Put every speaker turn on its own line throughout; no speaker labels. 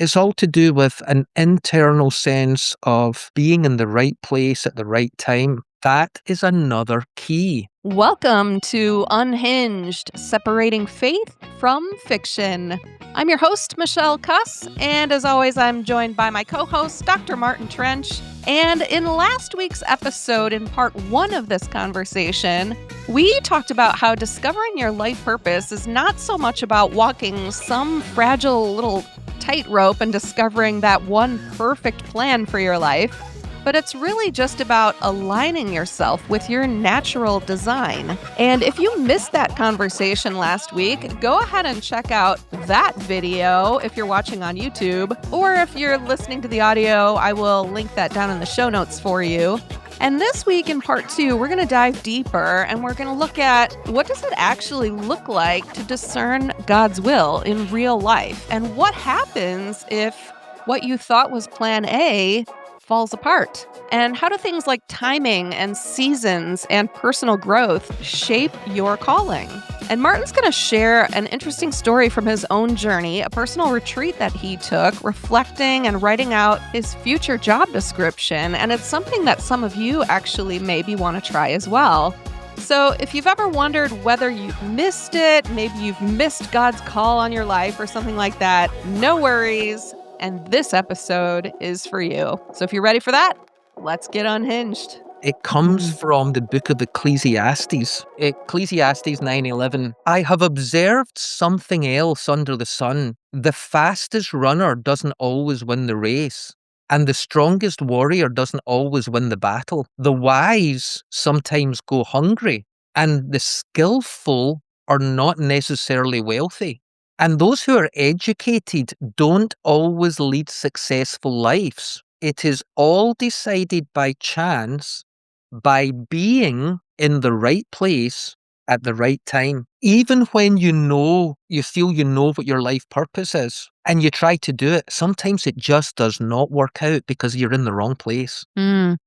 It's all to do with an internal sense of being in the right place at the right time. That is another key.
Welcome to Unhinged, separating faith from fiction. I'm your host, Michele Kus, and as always, I'm joined by my co-host, Dr. Martin Trench. And in last week's episode, in part one of this conversation, we talked about how discovering your life purpose is not so much about walking some fragile little tightrope and discovering that one perfect plan for your life, but it's really just about aligning yourself with your natural design. And if you missed that conversation last week, go ahead and check out that video if you're watching on YouTube, or if you're listening to the audio, I will link that down in the show notes for you. And this week in part two, we're going to dive deeper and we're going to look at what does it actually look like to discern God's will in real life, and what happens if what you thought was plan A falls apart, and how do things like timing and seasons and personal growth shape your calling. And Martin's going to share an interesting story from his own journey, a personal retreat that he took, reflecting and writing out his future job description, and it's something that some of you actually maybe want to try as well. So if you've ever wondered whether you've missed it, maybe you've missed God's call on your life or something like that, no worries. And this episode is for you. So if you're ready for that, let's get unhinged.
It comes from the book of Ecclesiastes. Ecclesiastes 9:11. I have observed something else under the sun. The fastest runner doesn't always win the race, and the strongest warrior doesn't always win the battle. The wise sometimes go hungry, and the skillful are not necessarily wealthy. And those who are educated don't always lead successful lives. It is all decided by chance, by being in the right place at the right time. Even when you feel you know what your life purpose is, and you try to do it, sometimes it just does not work out because you're in the wrong place.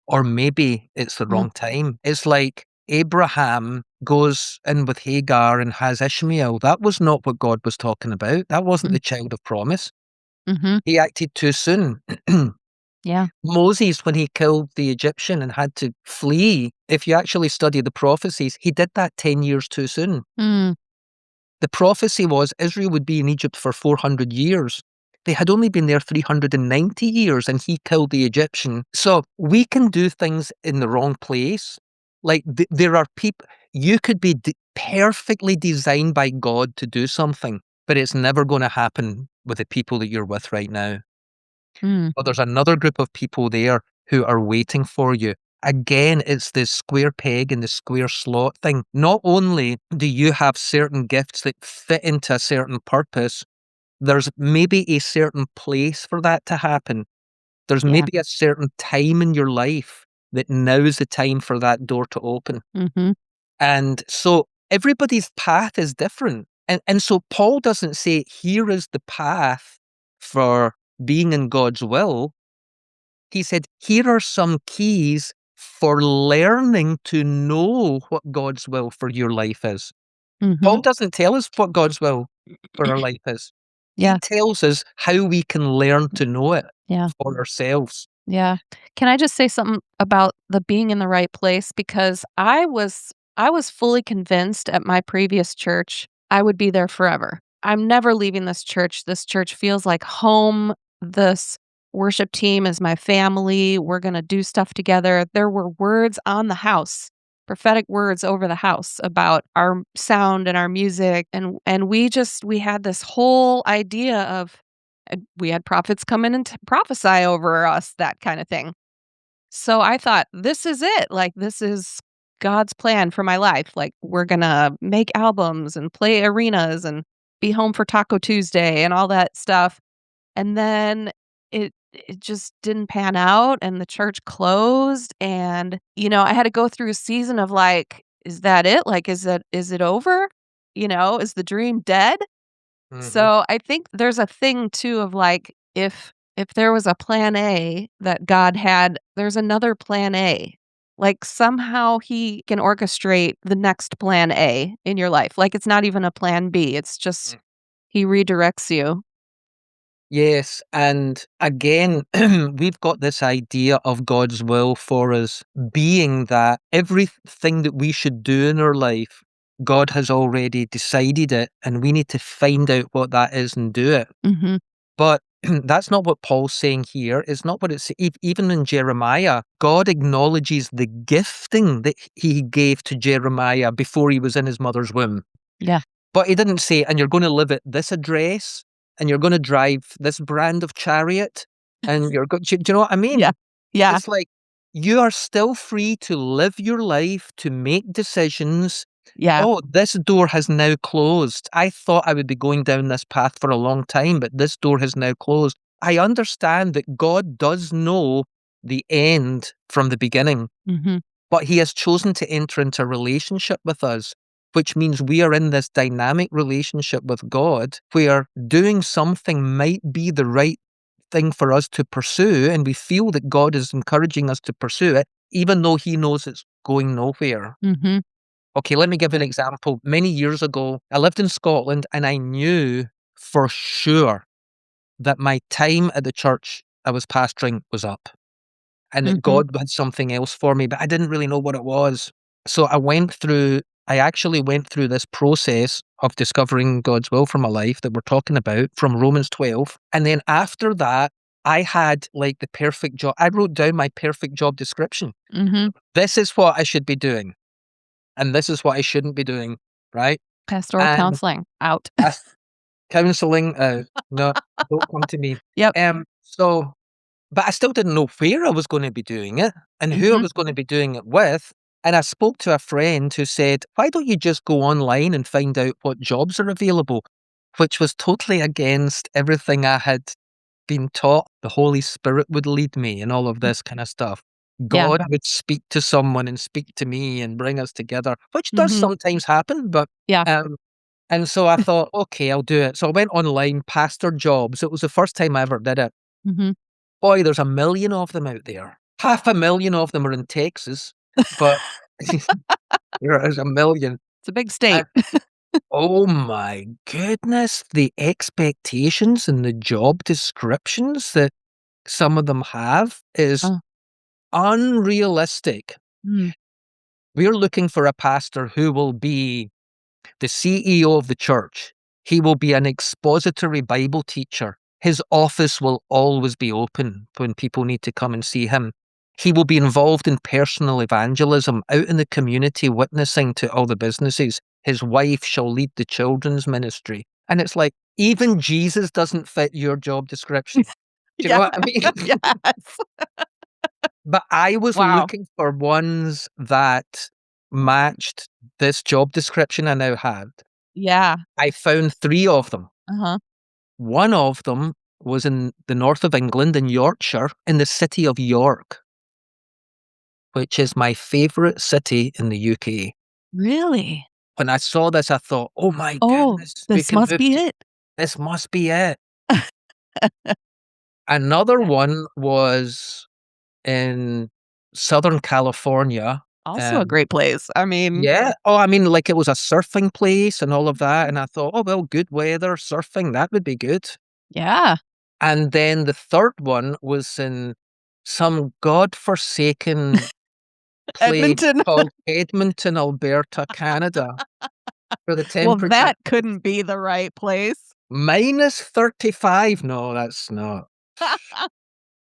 Or maybe it's the wrong time. It's like Abraham goes in with Hagar and has Ishmael. That was not what God was talking about. That wasn't the child of promise. He acted too soon.
Yeah.
Moses, when he killed the Egyptian and had to flee, if you actually study the prophecies, he did that 10 years too soon. The prophecy was Israel would be in Egypt for 400 years. They had only been there 390 years and he killed the Egyptian. So we can do things in the wrong place. Like there are people, you could be perfectly designed by God to do something, but it's never going to happen with the people that you're with right now. But there's another group of people there who are waiting for you. Again, it's this square peg in the square slot thing. Not only do you have certain gifts that fit into a certain purpose, there's maybe a certain place for that to happen. There's maybe a certain time in your life that now is the time for that door to open. And so everybody's path is different. And so Paul doesn't say, here is the path for being in God's will. He said, here are some keys for learning to know what God's will for your life is. Paul doesn't tell us what God's will for our life is. He tells us how we can learn to know it for ourselves.
Yeah. Can I just say something about the being in the right place? Because I was fully convinced at my previous church I would be there forever. I'm never leaving this church. This church feels like home. This worship team is my family. We're going to do stuff together. There were words on the house, prophetic words over the house about our sound and our music. And we had this whole idea of, we had prophets come in and prophesy over us, that kind of thing. So I thought, this is it. Like, this is God's plan for my life. Like, we're going to make albums and play arenas and be home for Taco Tuesday and all that stuff. And then it just didn't pan out and the church closed. And, I had to go through a season of like, is that it? Like, is it over? Is the dream dead? So I think there's a thing too of like, if there was a plan A that God had, there's another plan A. Like somehow he can orchestrate the next plan A in your life. Like it's not even a plan B. It's just he redirects you.
Yes, and again, we've got this idea of God's will for us being that everything that we should do in our life, God has already decided it, and we need to find out what that is and do it.
Mm-hmm.
But that's not what Paul's saying here. It's not what it's even in Jeremiah. God acknowledges the gifting that he gave to Jeremiah before he was in his mother's womb.
Yeah.
But he didn't say, and you're going to live at this address, and you're going to drive this brand of chariot, and you're going. Do you know what I mean?
Yeah. Yeah.
It's like you are still free to live your life, to make decisions.
Yeah.
Oh, this door has now closed. I thought I would be going down this path for a long time, but this door has now closed. I understand that God does know the end from the beginning,
Mm-hmm.
but he has chosen to enter into a relationship with us, which means we are in this dynamic relationship with God where doing something might be the right thing for us to pursue, and we feel that God is encouraging us to pursue it, even though he knows it's going nowhere.
Mm-hmm.
Okay, let me give you an example. Many years ago, I lived in Scotland, and I knew for sure that my time at the church I was pastoring was up, and that
Mm-hmm.
God had something else for me, but I didn't really know what it was. So I actually went through this process of discovering God's will for my life that we're talking about from Romans 12. And then after that, I had like the perfect job. I wrote down my perfect job description.
Mm-hmm.
This is what I should be doing, and this is what I shouldn't be doing, right?
Pastoral
And
counseling out.
counseling, no, don't come to me.
Yep.
So but I still didn't know where I was going to be doing it and who I
Mm-hmm.
was going to be doing it with. And I spoke to a friend who said, why don't you just go online and find out what jobs are available? Which was totally against everything I had been taught. The Holy Spirit would lead me and all of this kind of stuff.
Yeah.
God would speak to someone and speak to me and bring us together, which does
Mm-hmm.
sometimes happen. But
Yeah.
and so I thought, okay, I'll do it. So I went online, pastor jobs. It was the first time I ever did it.
Mm-hmm.
Boy, there's a million of them out there. 500,000 of them are in Texas, but there's a million.
It's a big state.
Oh my goodness, the expectations and the job descriptions that some of them have is
Oh.
unrealistic.
Mm.
We're looking for a pastor who will be the CEO of the church. He will be an expository Bible teacher. His office will always be open when people need to come and see him. He will be involved in personal evangelism out in the community, witnessing to all the businesses. His wife shall lead the children's ministry. And it's like, even Jesus doesn't fit your job description. Do you know
Yeah.
what I mean?
Yes.
But I was
Wow.
looking for ones that matched this job description I now had.
Yeah.
I found 3 of them.
Uh-huh.
One of them was in the north of England, in Yorkshire, in the city of York, which is my favourite city in the UK.
Really?
When I saw this, I thought, "Oh my
Oh,
goodness, we
this
can
must
move
be
to
it.
this must be it." Another one was in Southern California.
Also a
Um,
great place. I mean,
yeah. Oh, I mean, like, it was a surfing place and all of that, and I thought, "Oh, well, good weather, surfing, that would be good."
yeah.
And then the third one was in some godforsaken place
Edmonton.
called Edmonton, Alberta, Canada, where the
Well,
temperature
that couldn't be the right place.
-35. No, that's not.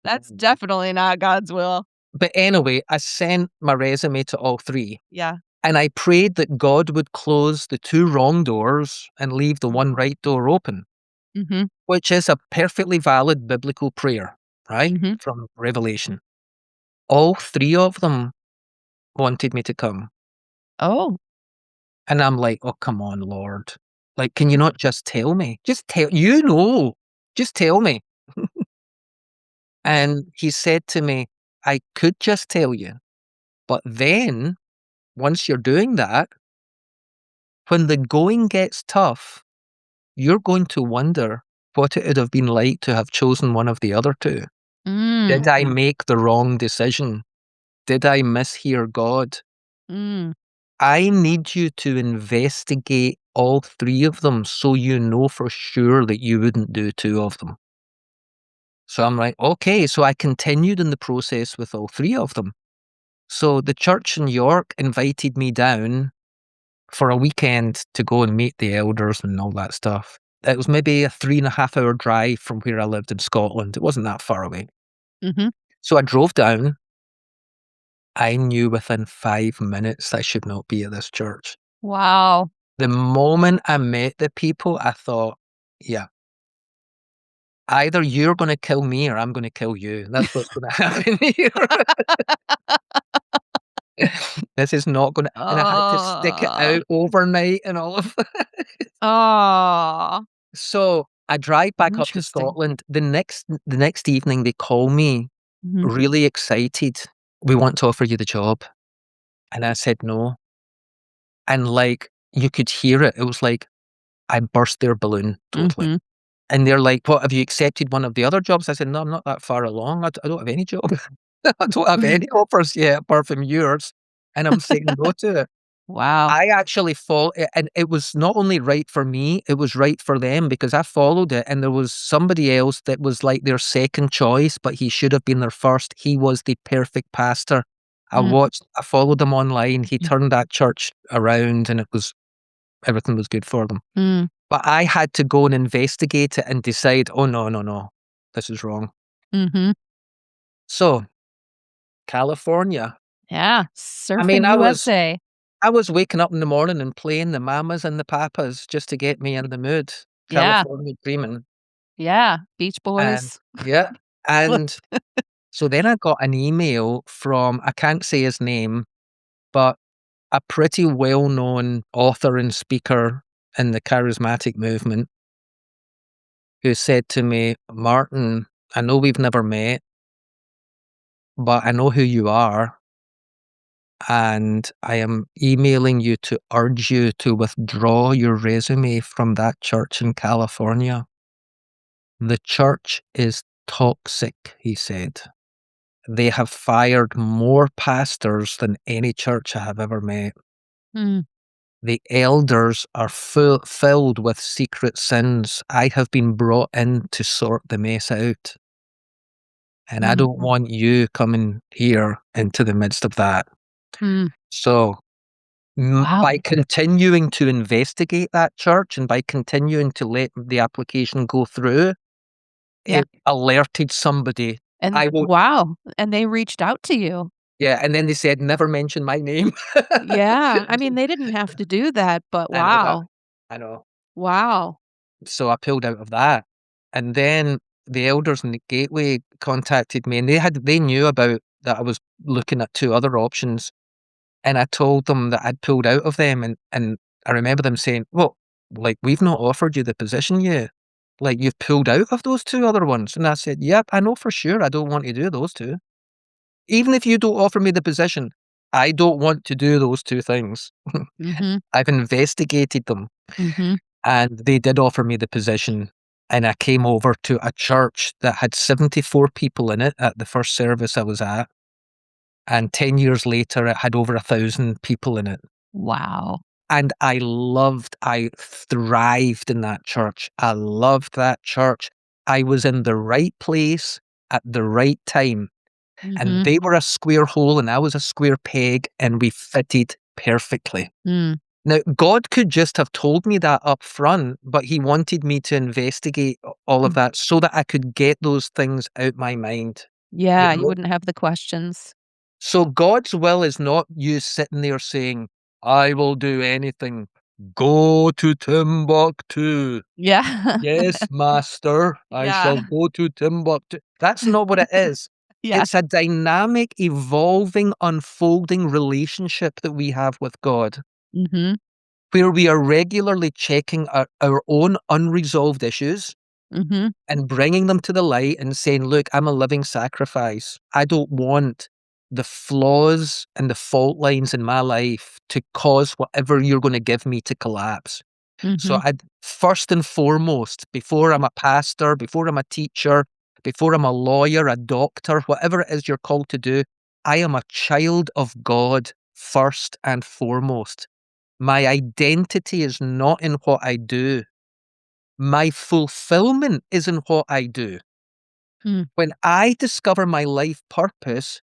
That's definitely not God's will.
But anyway, I sent my resume to all 3,
Yeah.
and I prayed that God would close the 2 wrong doors and leave the one right door open,
Mm-hmm.
which is a perfectly valid biblical prayer, right?
Mm-hmm.
From Revelation. All 3 of them wanted me to come.
Oh.
And I'm like, "Oh, come on, Lord. Like, can you not just tell me? Just tell you know. Just tell me." And he said to me, "I could just tell you, but then once you're doing that, when the going gets tough, you're going to wonder what it would have been like to have chosen one of the other 2. Did
Mm.
I make the wrong decision? Did I mishear God?
Mm.
I need you to investigate all 3 of them so you know for sure that you wouldn't do 2 of them." So I'm like, okay. So I continued in the process with all three of them. So the church in York invited me down for a weekend to go and meet the elders and all that stuff. It was maybe a 3.5 hour drive from where I lived in Scotland. It wasn't that far away.
Mm-hmm.
So I drove down. I knew within 5 minutes I should not be at this church.
Wow.
The moment I met the people, I thought, yeah, either you're going to kill me or I'm going to kill you. That's what's going to happen here. This is not going to, and I had to stick it out overnight and all of that.
Oh,
So I drive back up to
interesting.
Scotland. The next evening, they call me
Mhm.
really excited. We want to offer you the job. And I said no. And like, you could hear it. It was like I burst their balloon totally.
Mhm.
And they're like, "What, have you accepted one of the other jobs?" I said, "No, I'm not that far along. I don't have any job. I don't have any offers yet apart from yours." And I'm saying no to it.
Wow.
I actually and it was not only right for me, it was right for them because I followed it and there was somebody else that was like their second choice, but he should have been their first. He was the perfect pastor.
Mm.
I followed him online. He turned that church around and everything was good for them.
Mm.
But I had to go and investigate it and decide, oh, no, no, no, this is wrong.
Mhm.
So, California.
Yeah,
I mean,
surfing USA.
I was waking up in the morning and playing the Mamas and the Papas just to get me in the mood.
Yeah.
California dreaming.
Yeah, Beach
And
Boys.
yeah. And so then I got an email from, I can't say his name, but a pretty well-known author and speaker in the charismatic movement who said to me, "Martin, I know we've never met, but I know who you are. And I am emailing you to urge you to withdraw your resume from that church in California. The church is toxic," he said. "They have fired more pastors than any church I have ever met.
Mm.
The elders are filled with secret sins. I have been brought in to sort the mess out. And I
Mm.
don't want you coming here into the midst of that."
Mm.
So
Wow.
by continuing to investigate that church and by continuing to let the application go through,
Yeah.
it alerted somebody.
And
I will
wow, and they reached out to you.
Yeah, and then they said, "Never mention my name."
Yeah, I mean, they didn't have to do that, but
I know that.
wow.
I know.
Wow.
So I pulled out of that. And then the elders in the Gateway contacted me, and they knew about that I was looking at 2 other options, and I told them that I'd pulled out of them, and I remember them saying, "Well, like, we've not offered you the position yet. Like, you've pulled out of those 2 other ones." And I said, "Yep, I know for sure I don't want to do those 2. Even if you don't offer me the position, I don't want to do those 2 things."
Mhm.
I've investigated them,
Mhm.
and they did offer me the position, and I came over to a church that had 74 people in it at the first service I was at, and 10 years later, it had over 1,000 people in it.
Wow.
And I thrived in that church. I loved that church. I was in the right place at the right time, and
Mhm.
they were a square hole and I was a square peg, and we fitted perfectly.
Mm.
Now, God could just have told me that up front, but he wanted me to investigate all of
Mm.
that so that I could get those things out my mind, you
Yeah, you
know?
wouldn't have the questions.
So God's will is not you sitting there saying, "I will do anything. Go to Timbuktu.
Yeah.
Yes, master, I
Yeah.
shall go to Timbuktu." That's not what it is.
Yeah.
It's a dynamic, evolving, unfolding relationship that we have with God,
Mhm.
where we are regularly checking our own unresolved issues
Mhm.
and bringing them to the light and saying, "Look, I'm a living sacrifice. I don't want the flaws and the fault lines in my life to cause whatever you're going to give me to collapse." So
Mhm.
I'd first and foremost, before I'm a pastor, before I'm a teacher, before I'm a lawyer, a doctor, whatever it is you're called to do, I am a child of God first and foremost. My identity is not in what I do. My fulfillment is in what I do. When I discover my life purpose,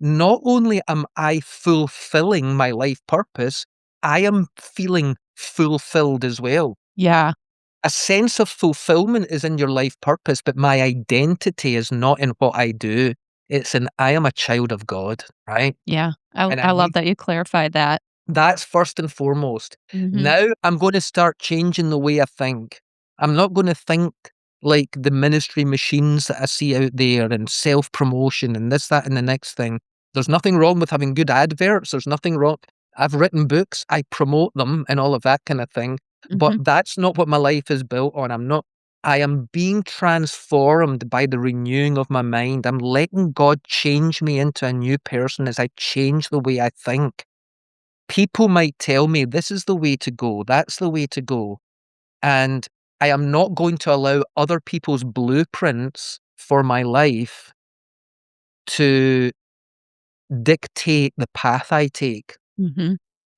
not only am I fulfilling my life purpose, I am feeling fulfilled as well.
Yeah.
A sense of fulfillment is in your life purpose, but my identity is not in what I do. It's in I am a child of God, right?
Yeah. I,
And
I love that you clarified that.
that's first and foremost. Now I'm going to start changing the way I think. I'm not going to think like the ministry machines that I see out there and self-promotion and this, that, and the next thing. There's nothing wrong with having good adverts. There's nothing wrong. I've written books. I promote them and all of that kind of thing. But that's not what my life is built on. I am being transformed by the renewing of my mind. I'm letting God change me into a new person as I change the way I think. People might tell me this is the way to go, that's the way to go. And I am not going to allow other people's blueprints for my life to dictate the path I take.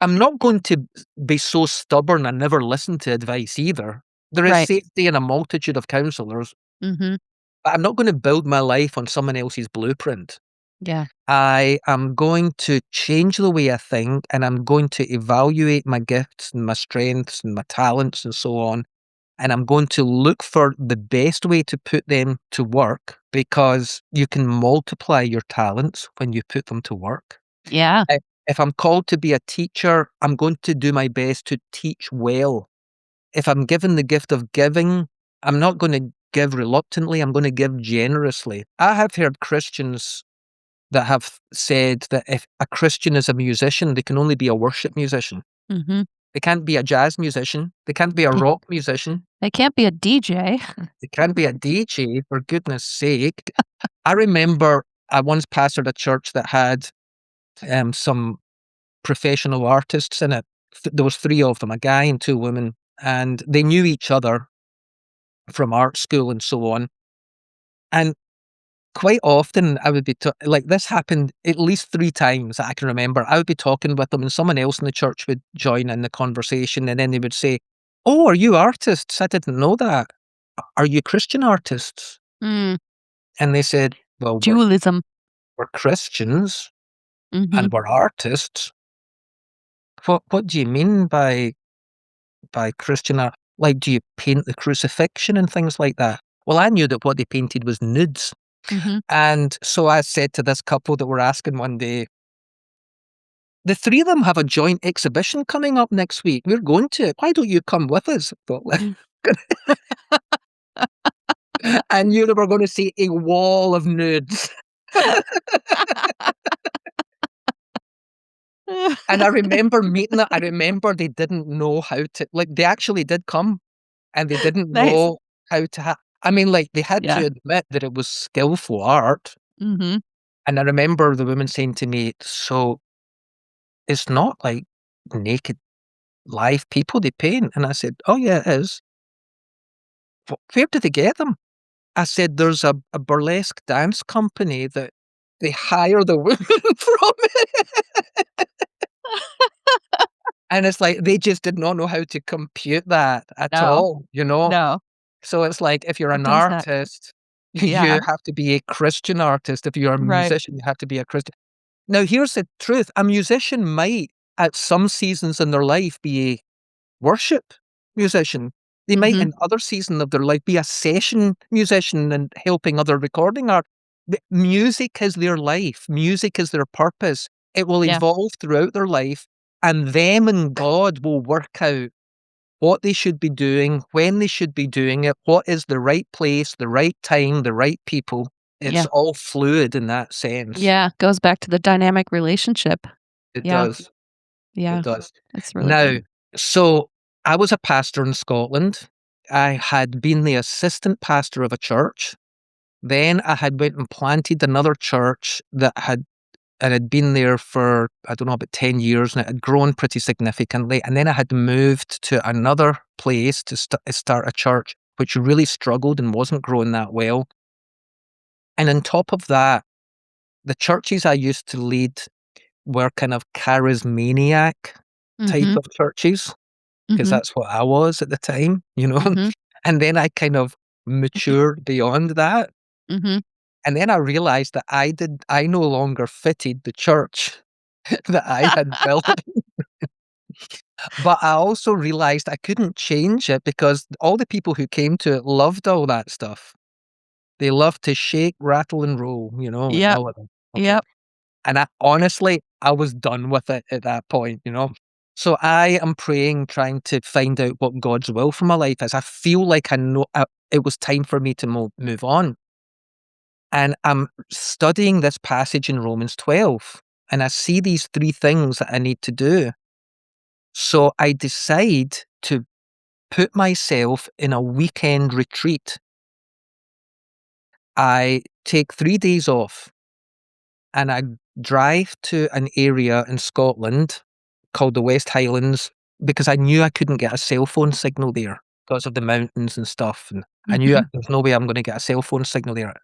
I'm not going to be so stubborn and never listen to advice either. There is safety in a multitude of counselors. But I'm not going to build my life on someone else's blueprint.
Yeah.
I am going to change the way I think, and I'm going to evaluate my gifts and my strengths and my talents and so on. And I'm going to look for the best way to put them to work, because you can multiply your talents when you put them to work.
Yeah.
If I'm called to be a teacher, I'm going to do my best to teach well. If I'm given the gift of giving, I'm not going to give reluctantly, I'm going to give generously. I have heard Christians that have said that if a Christian is a musician, they can only be a worship musician. They can't be a jazz musician. They can't be a rock musician.
They can't be a DJ.
They can't be a DJ, for goodness sake. I remember I once pastored a church that had some professional artists in it. There was 3 of them, a guy and 2 women, and they knew each other from art school and so on. And quite often I would be, like this happened at least 3 times that I can remember. I would be talking with them and someone else in the church would join in the conversation, and then they would say, "Oh, are you artists? I didn't know that. Are you Christian artists?" And they said, "Well,
Dualism.
we're Christians and we're artists." What do you mean by Christian art? Like, do you paint the crucifixion and things like that? Well, I knew that what they painted was nudes. And so I said to this couple that were asking one day, "The 3 of them have a joint exhibition coming up next week. We're going to it. Why don't you come with us?" I knew they were going to see a wall of nudes. And I remember meeting them. I remember they didn't know how to, like, they actually did come and they didn't know how to I mean, like, they had to admit that it was skillful art. And I remember the woman saying to me, "So it's not like naked live people they paint?" And I said, "Oh yeah, it is." Where did they get them?" I said, "There's a burlesque dance company that they hire the women from." And it's like, they just did not know how to compute that at all, you know?
No.
So it's like, if you're an
does that?
artist,
Yeah.
you have to be a Christian artist. If you're a musician, you have to be a Christian. Now, here's the truth. A musician might, at some seasons in their life, be a worship musician. They might, in other seasons of their life, be a session musician and helping other recording art. But music is their life. Music is their purpose. It will evolve throughout their life, and them and God will work out what they should be doing, when they should be doing it, what is the right place, the right time, the right people. It's all fluid in that sense.
Yeah, goes back to the dynamic relationship.
It does.
Yeah.
It does.
That's really
Now,
good.
so I was a pastor in Scotland. I had been the assistant pastor of a church. Then I had went and planted another church that had been there for, I don't know, about 10 years, and it had grown pretty significantly. And then I had moved to another place to start a church, which really struggled and wasn't growing that well. And on top of that, the churches I used to lead were kind of charismaniac type of churches, because that's what I was at the time, you know? And then I kind of matured beyond that.
Mm-hmm.
And then I realized that I no longer fitted the church that I had built. But I also realized I couldn't change it because all the people who came to it loved all that stuff. They loved to shake, rattle, and roll, and
Yep.
all of them. Okay.
Yep.
And I was done with it at that point. So I am praying, trying to find out what God's will for my life is. I feel like I know it was time for me to move on. And I'm studying this passage in Romans 12, and I see these 3 things that I need to do. So I decide to put myself in a weekend retreat. I take 3 days off, and I drive to an area in Scotland called the West Highlands because I knew I couldn't get a cell phone signal there because of the mountains and stuff, and I knew
Mm-hmm.
there's no way I'm gonna get a cell phone signal there.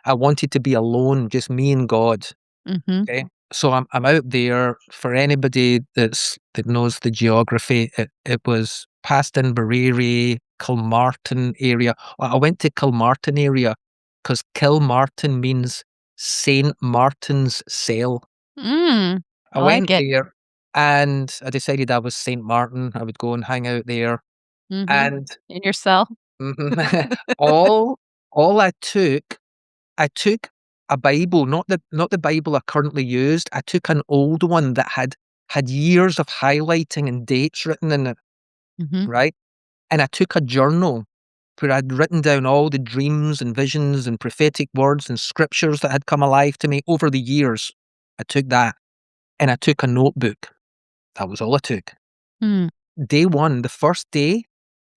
I wanted to be alone, just me and God.
Mm-hmm.
Okay. So I'm out there. For anybody that knows the geography, it was past Inverary, Kilmartin area. I went to Kilmartin area because Kilmartin means Saint Martin's Cell.
Mm.
I
I
went
like it.
there and I decided I was Saint Martin. I would go and hang out there.
Mm-hmm.
And
In your cell.
mhm, all I took a Bible, not the Bible I currently used. I took an old one that had years of highlighting and dates written in it,
Mm-hmm.
right? And I took a journal where I'd written down all the dreams and visions and prophetic words and scriptures that had come alive to me over the years. I took that, and I took a notebook. That was all I took.
Mm.
Day 1, the first day,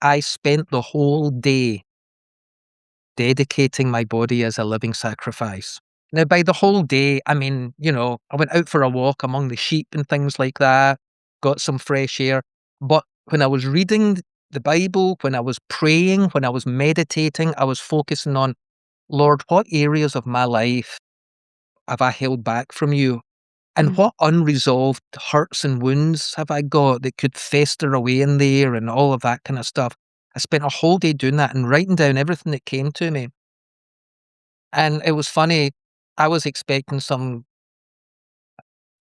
I spent the whole day dedicating my body as a living sacrifice. Now, by the whole day, I mean, I went out for a walk among the sheep and things like that, got some fresh air. But when I was reading the Bible, when I was praying, when I was meditating, I was focusing on, Lord, what areas of my life have I held back from you? And
Mm.
what unresolved hurts and wounds have I got that could fester away in there and all of that kind of stuff? I spent a whole day doing that and writing down everything that came to me. And it was funny, I was expecting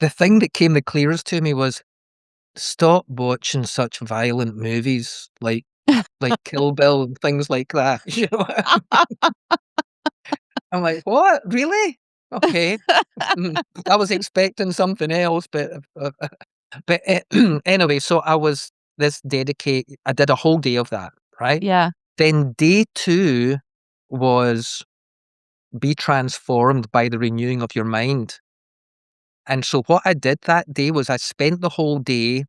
the thing that came the clearest to me was, stop watching such violent movies like Kill Bill and things like that. I'm like, "What? Really? Okay." I was expecting something else, but anyway, so I did a whole day of that, right?
Yeah.
Then day 2 was be transformed by the renewing of your mind. And so what I did that day was I spent the whole day,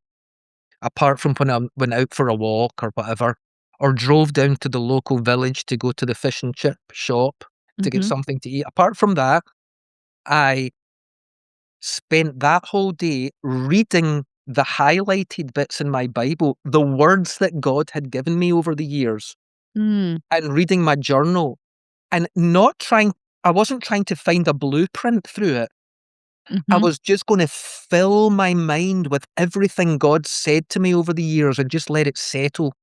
apart from when I went out for a walk or whatever, or drove down to the local village to go to the fish and chip shop to get
Mm-hmm.
something to eat. Apart from that, I spent that whole day reading the highlighted bits in my Bible, the words that God had given me over the years,
Mm.
and reading my journal, and I wasn't trying to find a blueprint through it. I
Mm-hmm.
was just going to fill my mind with everything God said to me over the years and just let it settle,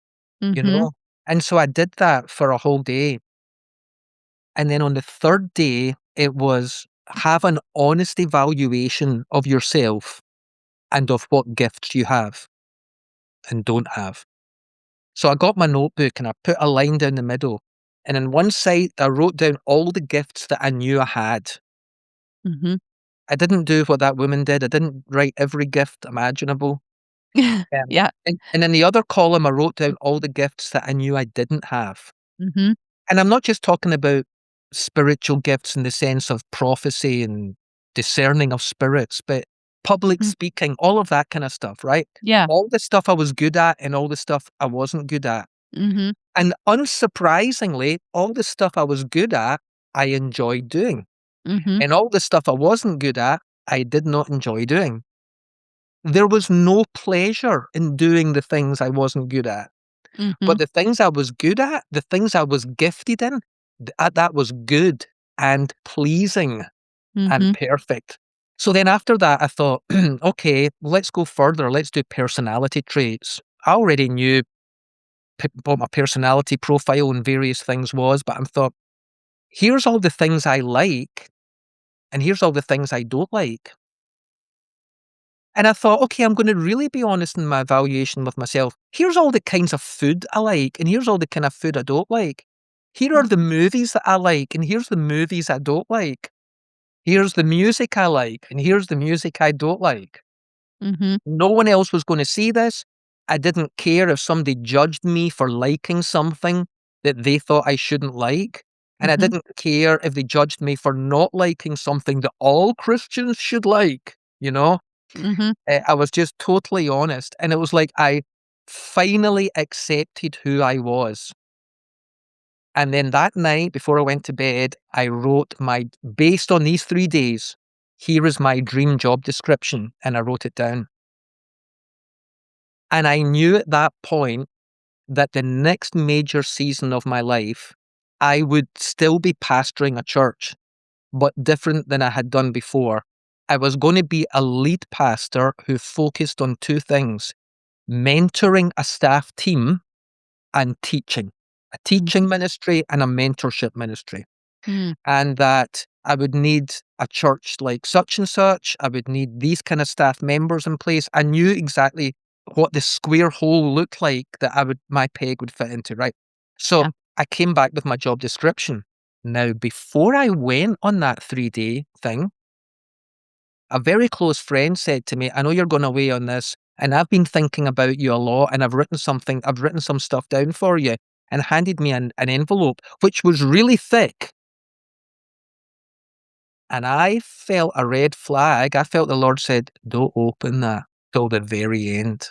you
Mm-hmm.
know? And so I did that for a whole day. And then on the 3rd day, it was have an honest evaluation of yourself and of what gifts you have and don't have. So I got my notebook and I put a line down the middle. And on one side, I wrote down all the gifts that I knew I had.
Mm-hmm.
I didn't do what that woman did. I didn't write every gift imaginable.
Yeah.
And in the other column, I wrote down all the gifts that I knew I didn't have.
Mm-hmm.
And I'm not just talking about spiritual gifts in the sense of prophecy and discerning of spirits, but public
Mm-hmm.
speaking, all of that kind of stuff, right?
Yeah.
All the stuff I was good at and all the stuff I wasn't good at.
Mm-hmm.
And unsurprisingly, all the stuff I was good at, I enjoyed doing.
Mm-hmm.
And all the stuff I wasn't good at, I did not enjoy doing. There was no pleasure in doing the things I wasn't good at.
Mm-hmm.
But the things I was good at, the things I was gifted in, that was good and pleasing and
Mm-hmm.
perfect. So then after that, I thought, okay, let's go further. Let's do personality traits. I already knew what my personality profile and various things was, but I thought, here's all the things I like, and here's all the things I don't like. And I thought, okay, I'm going to really be honest in my evaluation with myself. Here's all the kinds of food I like, and here's all the kind of food I don't like. Here are the movies that I like, and here's the movies I don't like. Here's the music I like, and here's the music I don't like.
Mm-hmm.
No one else was going to see this. I didn't care if somebody judged me for liking something that they thought I shouldn't like. And I didn't care if they judged me for not liking something that all Christians should like, you know?
Mm-hmm.
I was just totally honest. And it was like I finally accepted who I was. And then that night, before I went to bed, I wrote based on these 3 days, here is my dream job description. And I wrote it down. And I knew at that point that the next major season of my life, I would still be pastoring a church, but different than I had done before. I was going to be a lead pastor who focused on two things: mentoring a staff team and teaching. A teaching ministry and a mentorship ministry. And that I would need a church like such and such. I would need these kind of staff members in place. I knew exactly what the square hole looked like that my peg would fit into, right? So I came back with my job description. Now, before I went on that 3-day thing, a very close friend said to me, I know you're going away on this, and I've been thinking about you a lot, and I've written some stuff down for you, and handed me an envelope, which was really thick. And I felt a red flag. I felt the Lord said, don't open that till the very end.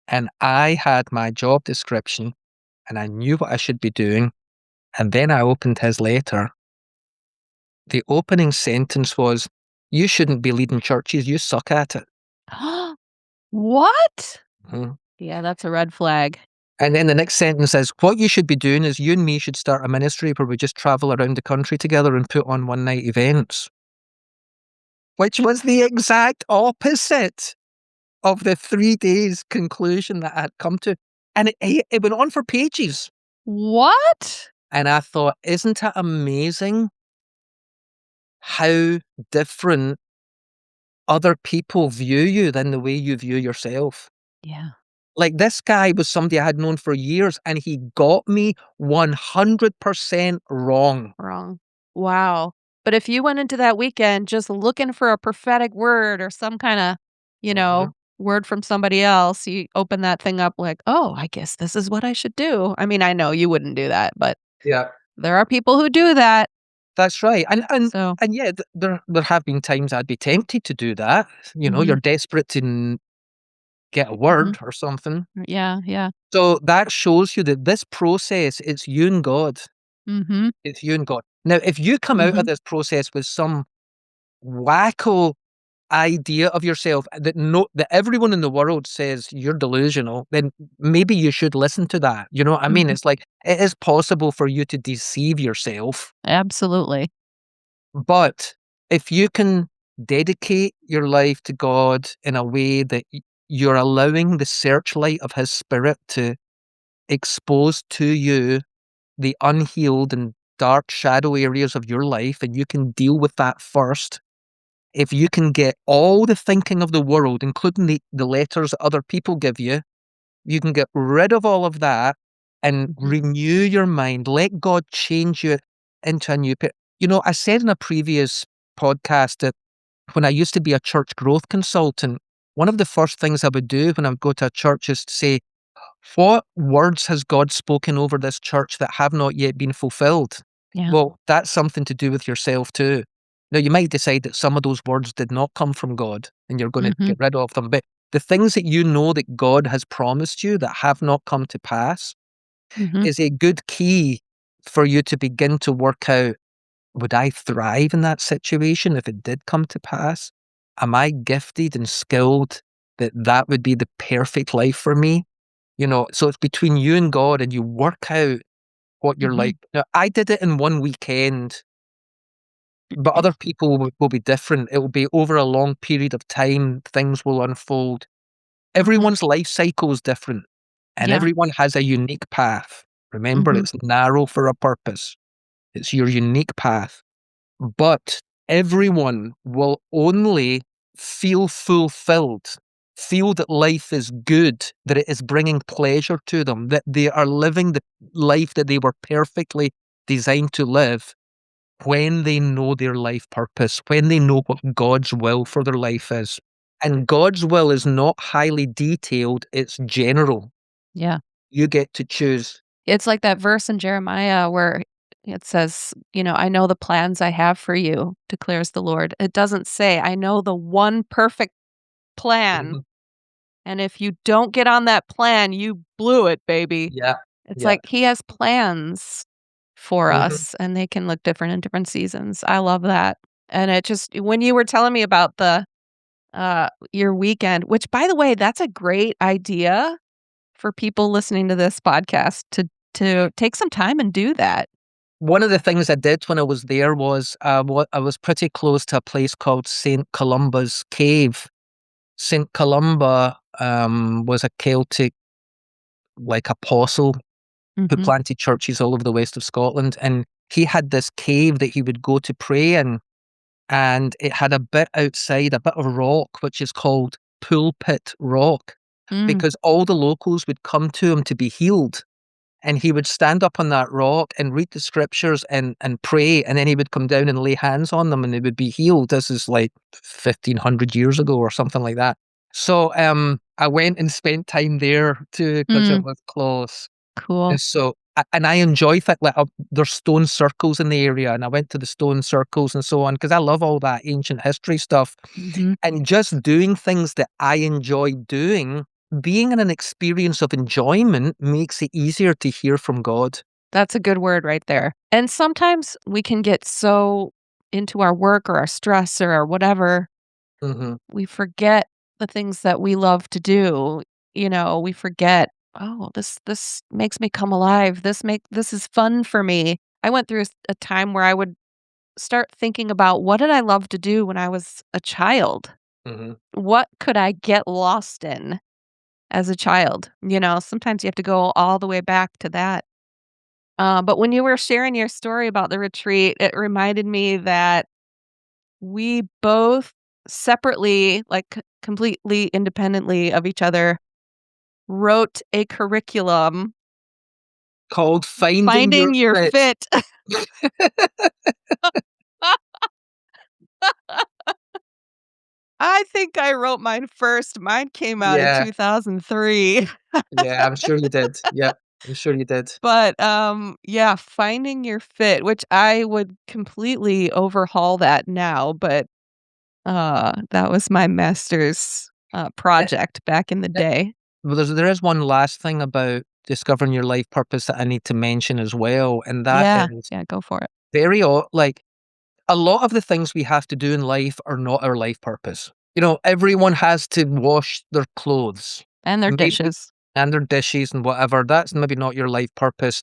And I had my job description and I knew what I should be doing. And then I opened his letter. The opening sentence was, you shouldn't be leading churches. You suck at it.
What?
Mm-hmm.
Yeah, that's a red flag.
And then the next sentence is, what you should be doing is you and me should start a ministry where we just travel around the country together and put on one-night events. Which was the exact opposite of the 3 days conclusion that I had come to. And it went on for pages.
What?
And I thought, isn't it amazing how different other people view you than the way you view yourself?
Yeah.
Like, this guy was somebody I had known for years, and he got me 100% wrong.
Wrong. Wow. But if you went into that weekend just looking for a prophetic word or some kind of, word from somebody else, you open that thing up like, oh, I guess this is what I should do. I mean, I know you wouldn't do that, but
Yeah,
there are people who do that.
that's right.
So,
And yeah, there have been times I'd be tempted to do that. You're desperate to get a word or something.
yeah, yeah.
So that shows you that this process, it's you and God.
Mm-hmm.
It's you and God. Now, if you come out of this process with some wacko idea of yourself that everyone in the world says you're delusional, then maybe you should listen to that. You know what I mean? It's like, it is possible for you to deceive yourself.
Absolutely.
But if you can dedicate your life to God in a way that you're allowing the searchlight of His Spirit to expose to you the unhealed and dark shadow areas of your life, and you can deal with that first. If you can get all the thinking of the world, including the letters that other people give you can get rid of all of that and renew your mind. Let God change you into a new I said in a previous podcast that when I used to be a church growth consultant, one of the first things I would do when I would go to a church is to say, what words has God spoken over this church that have not yet been fulfilled?
Yeah.
Well, that's something to do with yourself too. Now, you might decide that some of those words did not come from God and you're going to get rid of them. But the things that you know that God has promised you that have not come to pass is a good key for you to begin to work out, would I thrive in that situation if it did come to pass? Am I gifted and skilled that would be the perfect life for me? So it's between you and God, and you work out what you're like. Now, I did it in one weekend, but other people will be different. It will be over a long period of time. Things will unfold. Everyone's life cycle is different, and
Yeah.
everyone has a unique path. Remember, it's narrow for a purpose. It's your unique path. But everyone will only feel fulfilled, feel that life is good, that it is bringing pleasure to them, that they are living the life that they were perfectly designed to live when they know their life purpose, when they know what God's will for their life is. And God's will is not highly detailed, it's general.
Yeah.
You get to choose.
It's like that verse in Jeremiah where it says, I know the plans I have for you, declares the Lord. It doesn't say, I know the one perfect plan.
Mhm.
And if you don't get on that plan, you blew it, baby.
Yeah.
It's
Yeah.
like he has plans for
Mhm.
us and they can look different in different seasons. I love that. And it just, when you were telling me about your weekend, which by the way, that's a great idea for people listening to this podcast to take some time and do that.
One of the things I did when I was there was I was pretty close to a place called St. Columba's Cave. St. Columba was a Celtic, like, apostle who
Mhm.
planted churches all over the west of Scotland, and he had this cave that he would go to pray in, and it had a bit outside, a bit of rock, which is called Pulpit Rock,
Mm.
because all the locals would come to him to be healed. And he would stand up on that rock and read the scriptures and pray, and then he would come down and lay hands on them and they would be healed. This is like 1,500 years ago or something like that. So I went and spent time there too because it
Mm.
was close.
Cool.
And so, and I enjoy things like there's stone circles in the area, and I went to the stone circles and so on because I love all that ancient history stuff.
Mhm.
And just doing things that I enjoy doing, being in an experience of enjoyment makes it easier to hear from God.
That's a good word right there. And sometimes we can get so into our work or our stress or our whatever,
Mhm,
we forget the things that we love to do. We forget, oh, this makes me come alive. This is fun for me. I went through a time where I would start thinking about what did I love to do when I was a child?
mhm.
What could I get lost in as a child? Sometimes you have to go all the way back to that. But when you were sharing your story about the retreat, it reminded me that we both separately, like completely independently of each other, wrote a curriculum,
Called Finding Your
Finding Your
Fit.
Fit. I think I wrote mine first. Mine came out in
Yeah,
2003.
yeah, I'm sure you did. Yep, I'm sure you did.
But, yeah, finding your fit, which I would completely overhaul that now, but, that was my master's,
Eh
project back in the
eh
day.
well, there is one last thing about discovering your life purpose that I need to mention as well, and that
Yeah,
is
yeah, go for it.
like, a lot of the things we have to do in life are not our life purpose. Everyone has to wash their clothes,
And their
maybe,
dishes.
and their dishes and whatever. That's maybe not your life purpose.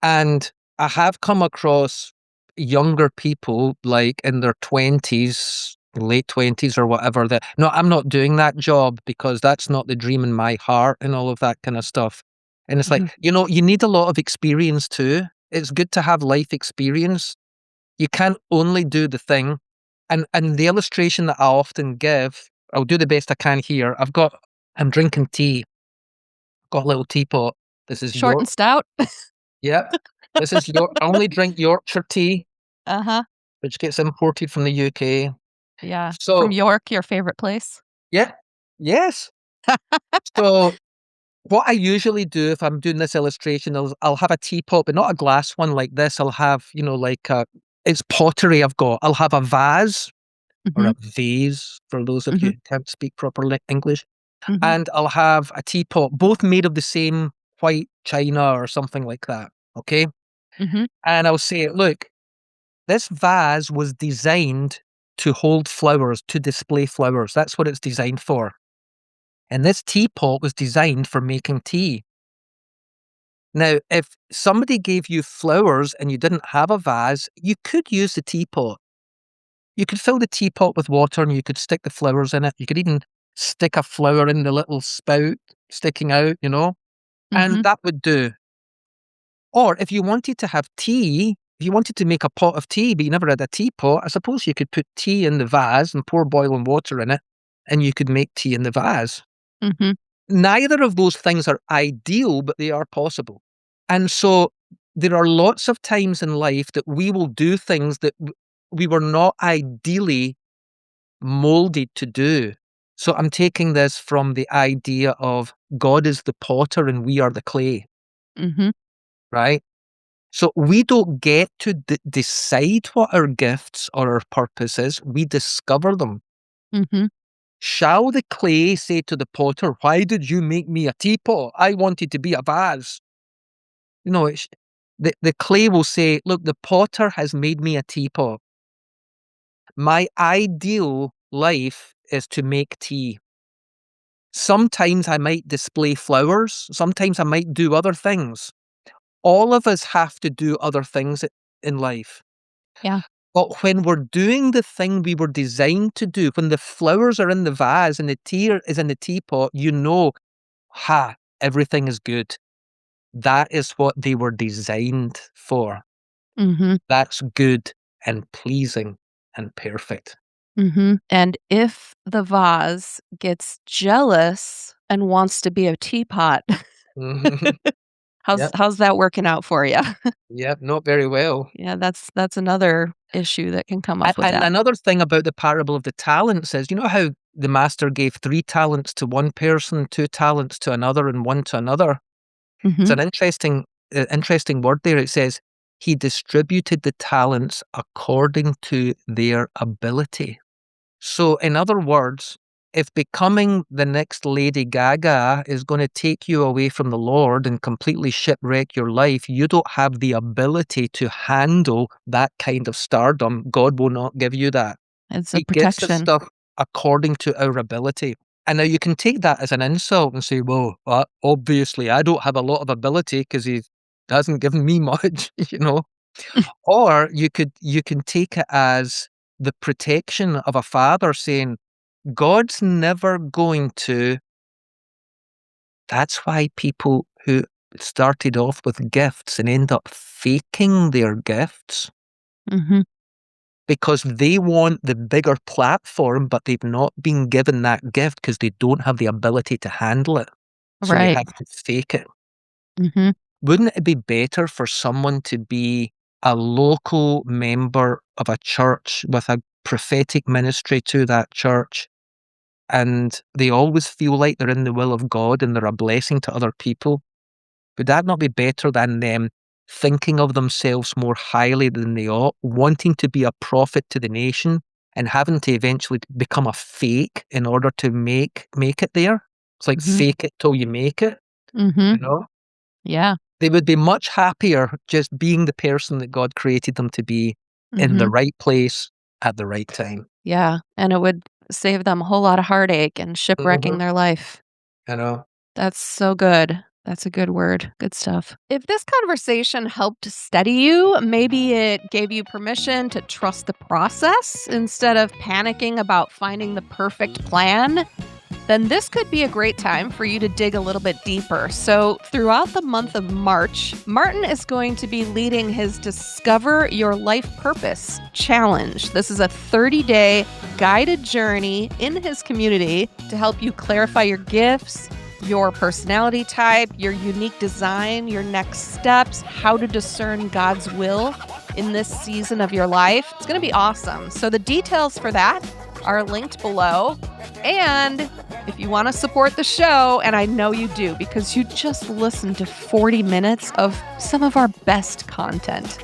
And I have come across younger people, like in their 20s, late 20s or whatever, that, no, I'm not doing that job because that's not the dream in my heart and all of that kind of stuff. And it's
Mhm.
like, you need a lot of experience too. It's good to have life experience. You can't only do the thing. And the illustration that I often give, I'll do the best I can here. I'm drinking tea. Got a little teapot. This is
Short
York.
and stout?
Yep. This is York. I only drink Yorkshire tea,
Uh-huh.
which gets imported from the UK.
Yeah. From
So,
York, your favorite place?
yeah, yes. So, what I usually do if I'm doing this illustration is I'll have a teapot, but not a glass one like this. I'll have, like it's pottery I've got. I'll have a vase or
Mhm,
a vase for those of you
mhm,
who can't speak proper English.
mhm,
And I'll have a teapot, both made of the same white china or something like that. Okay.
mhm,
And I'll say, look, this vase was designed to hold flowers, to display flowers. That's what it's designed for. And this teapot was designed for making tea. Now, if somebody gave you flowers and you didn't have a vase, you could use the teapot. You could fill the teapot with water and you could stick the flowers in it. You could even stick a flower in the little spout sticking out, and
mhm,
that would do. Or if you wanted to have tea, if you wanted to make a pot of tea, but you never had a teapot, I suppose you could put tea in the vase and pour boiling water in it, and you could make tea in the vase.
Mm-hmm.
Neither of those things are ideal, but they are possible. And so there are lots of times in life that we will do things that we were not ideally molded to do. So I'm taking this from the idea of God is the potter and we are the clay,
Mm-hmm.
right? So we don't get to decide what our gifts or our purpose is. We discover them.
Mm-hmm.
Shall the clay say to the potter, why did you make me a teapot? I wanted to be a vase. The clay will say, look, the potter has made me a teapot. My ideal life is to make tea. Sometimes I might display flowers. Sometimes I might do other things. All of us have to do other things in life.
Yeah.
But when we're doing the thing we were designed to do, when the flowers are in the vase and the tea is in the teapot, everything is good. That is what they were designed for.
Mm-hmm.
That's good and pleasing and perfect.
Mm-hmm. And if the vase gets jealous and wants to be a teapot, how's that working out for you?
Yep, not very well.
Yeah, that's another issue that can come up with
And
that.
another thing about the parable of the talents is, you know how the master gave 3 talents to one person, 2 talents to another, and 1 to another?
Mm-hmm.
It's an interesting word there. It says, he distributed the talents according to their ability. So, in other words, if becoming the next Lady Gaga is going to take you away from the Lord and completely shipwreck your life, you don't have the ability to handle that kind of stardom. God will not give you that.
It's a
He gives us
protection.
stuff according to our ability. And now you can take that as an insult and say, well, obviously I don't have a lot of ability because he hasn't given me much, Or you can take it as the protection of a father saying, God's never going to. That's why people who started off with gifts and end up faking their gifts,
Mm-hmm.
because they want the bigger platform, but they've not been given that gift because they don't have the ability to handle it. So they
Right.
have to fake it.
Mm-hmm.
Wouldn't it be better for someone to be a local member of a church with a prophetic ministry to that church, and they always feel like they're in the will of God and they're a blessing to other people? Would that not be better than them thinking of themselves more highly than they ought, wanting to be a prophet to the nation and having to eventually become a fake in order to make it there? It's like
Mm-hmm.
fake it till you make it,
Mm-hmm. Yeah.
They would be much happier just being the person that God created them to be in the
Mm-hmm.
right place at the right time.
Yeah. And it would save them a whole lot of heartache and shipwrecking their life. That's so good. That's a good word. Good stuff. If this conversation helped steady you, maybe it gave you permission to trust the process instead of panicking about finding the perfect plan, then this could be a great time for you to dig a little bit deeper. So throughout the month of March, Martin is going to be leading his Discover Your Life Purpose Challenge. This is a 30-day guided journey in his community to help you clarify your gifts, your personality type, your unique design, your next steps, how to discern God's will in this season of your life. It's going to be awesome. So the details for that are linked below. And if you want to support the show, and I know you do because you just listened to 40 minutes of some of our best content,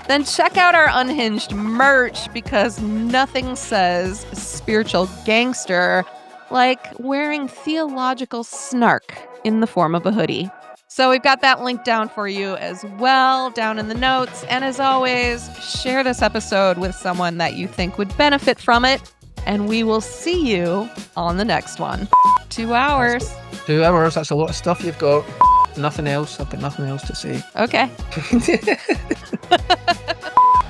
then check out our Unhinged merch, because nothing says spiritual gangster like wearing theological snark in the form of a hoodie. So we've got that link down for you as well, down in the notes. And as always, share this episode with someone that you think would benefit from it. And we will see you on the next one. 2 hours.
2 hours, that's a lot of stuff you've got. Nothing else. I've got nothing else to say.
Okay.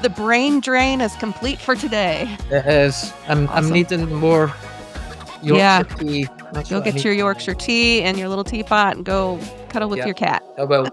The brain drain is complete for today.
It is. I'm needing more Yorkshire tea.
Go get your Yorkshire tea and your little teapot and go cuddle with your cat.
I will.